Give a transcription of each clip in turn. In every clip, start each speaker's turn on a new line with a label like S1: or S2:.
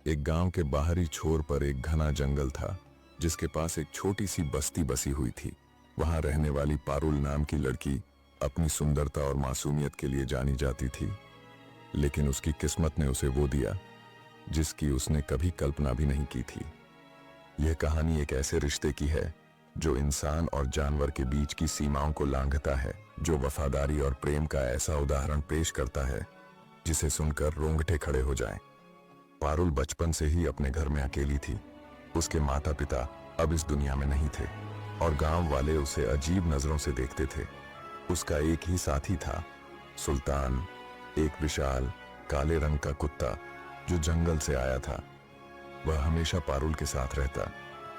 S1: एक गांव के बाहरी छोर पर एक घना जंगल था जिसके पास एक छोटी सी बस्ती बसी हुई थी। वहां रहने वाली पारुल नाम की लड़की अपनी सुंदरता और मासूमियत के लिए जानी जाती थी, लेकिन उसकी किस्मत ने उसे वो दिया जिसकी उसने कभी कल्पना भी नहीं की थी। यह कहानी एक ऐसे रिश्ते की है जो इंसान और जानवर के बीच की सीमाओं को लांघता है, जो वफादारी और प्रेम का ऐसा उदाहरण पेश करता है जिसे सुनकर रोंगटे खड़े हो जाएं। पारुल बचपन से ही अपने घर में अकेली थी। उसके माता पिता अब इस दुनिया में नहीं थे और गांव वाले उसे अजीब नजरों से देखते थे। उसका एक ही साथी था, सुल्तान, एक विशाल काले रंग का कुत्ता जो जंगल से आया था। वह हमेशा पारुल के साथ रहता,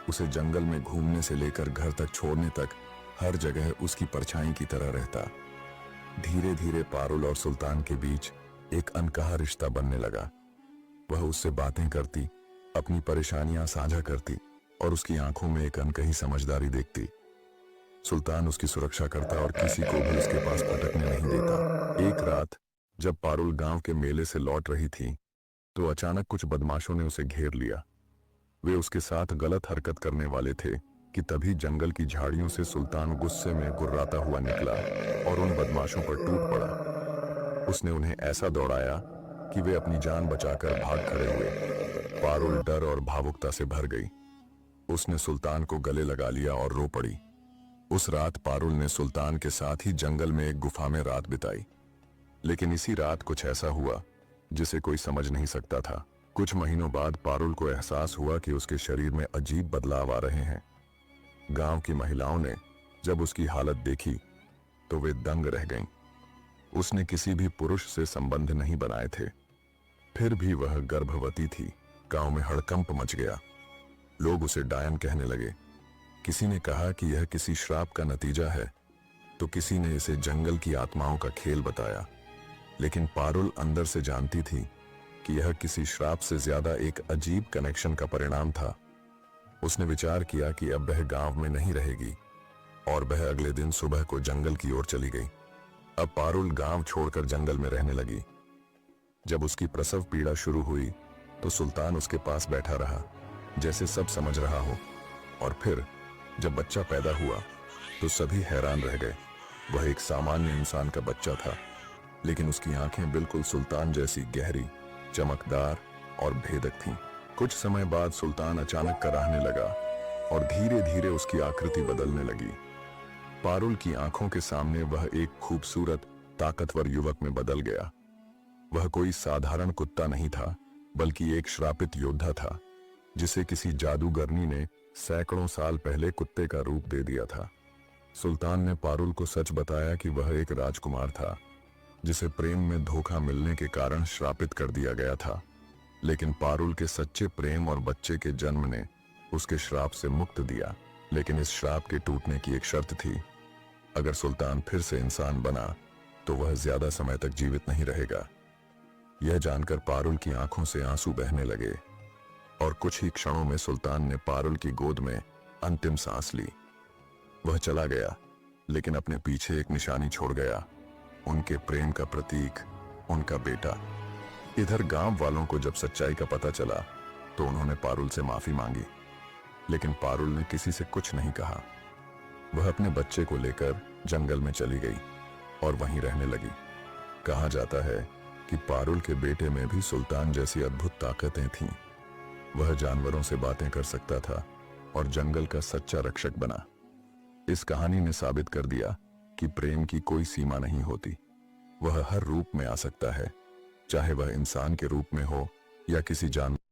S1: उसे जंगल में घूमने से लेकर घर तक छोड़ने तक हर जगह उसकी परछाई की तरह रहता। धीरे धीरे पारुल और सुल्तान के बीच एक अनकहा रिश्ता बनने लगा। वह उससे बातें करती, अपनी परेशानियां साझा करती और उसकी आंखों में एक अनकही समझदारी देखती। सुल्तान उसकी सुरक्षा करता और किसी को भी उसके पास फटकने नहीं देता। एक रात जब पारुल गांव के मेले से लौट रही थी तो अचानक कुछ बदमाशों ने उसे घेर लिया। वे उसके साथ गलत हरकत करने वाले थे कि तभी जंगल की झाड़ियों से सुल्तान गुस्से में गुर्राता हुआ निकला और उन बदमाशों पर टूट पड़ा। उसने उन्हें ऐसा दौड़ाया कि वे अपनी जान बचाकर भाग खड़े हुए। पारुल डर और भावुकता से भर गई। उसने सुल्तान को गले लगा लिया और रो पड़ी। उस रात पारुल ने सुल्तान के साथ ही जंगल में एक गुफा में रात बिताई। लेकिन इसी रात कुछ ऐसा हुआ जिसे कोई समझ नहीं सकता था। कुछ महीनों बाद पारुल को एहसास हुआ कि उसके शरीर में अजीब बदलाव आ रहे हैं। गांव की महिलाओं ने जब उसकी हालत देखी तो वे दंग रह गईं। उसने किसी भी पुरुष से संबंध नहीं बनाए थे, फिर भी वह गर्भवती थी। गांव में हड़कंप मच गया। लोग उसे डायन कहने लगे। किसी ने कहा कि यह किसी श्राप का नतीजा है, तो किसी ने इसे जंगल की आत्माओं का खेल बताया। लेकिन पारुल अंदर से जानती थी कि यह किसी श्राप से ज्यादा एक अजीब कनेक्शन का परिणाम था। उसने विचार किया कि अब वह गांव में नहीं रहेगी और वह अगले दिन सुबह को जंगल की ओर चली गई। अब पारुल गांव छोड़कर जंगल में रहने लगी। जब उसकी प्रसव पीड़ा शुरू हुई तो सुल्तान उसके पास बैठा रहा, जैसे सब समझ रहा हो। और फिर जब बच्चा पैदा हुआ तो सभी हैरान रह गए। वह एक सामान्य इंसान का बच्चा था, लेकिन उसकी आंखें बिल्कुल सुल्तान जैसी गहरी, चमकदार और भेदक थीं। कुछ समय बाद सुल्तान अचानक कराहने लगा और धीरे धीरे उसकी आकृति बदलने लगी। पारुल की आंखों के सामने वह एक खूबसूरत, ताकतवर युवक में बदल गया। वह कोई साधारण कुत्ता नहीं था, बल्कि एक श्रापित योद्धा था जिसे किसी जादूगरनी ने सैकड़ों साल पहले कुत्ते का रूप दे दिया था। सुल्तान ने पारुल को सच बताया कि वह एक राजकुमार था जिसे प्रेम में धोखा मिलने के कारण श्रापित कर दिया गया था। लेकिन पारुल के सच्चे प्रेम और बच्चे के जन्म ने उसके श्राप से मुक्त दिया। लेकिन इस श्राप के टूटने की एक शर्त थी। अगर सुल्तान फिर से इंसान बना तो वह ज्यादा समय तक जीवित नहीं रहेगा। यह जानकर पारुल की आंखों से आंसू बहने लगे और कुछ ही क्षणों में सुल्तान ने पारुल की गोद में अंतिम सांस ली। वह चला गया, लेकिन अपने पीछे एक निशानी छोड़ गया, उनके प्रेम का प्रतीक, उनका बेटा। इधर गांव वालों को जब सच्चाई का पता चला तो उन्होंने पारुल से माफी मांगी, लेकिन पारुल ने किसी से कुछ नहीं कहा। वह अपने बच्चे को लेकर जंगल में चली गई और वहीं रहने लगी। कहा जाता है कि पारुल के बेटे में भी सुल्तान जैसी अद्भुत ताकतें थीं। वह जानवरों से बातें कर सकता था और जंगल का सच्चा रक्षक बना। इस कहानी ने साबित कर दिया कि प्रेम की कोई सीमा नहीं होती। वह हर रूप में आ सकता है, चाहे वह इंसान के रूप में हो या किसी जानवर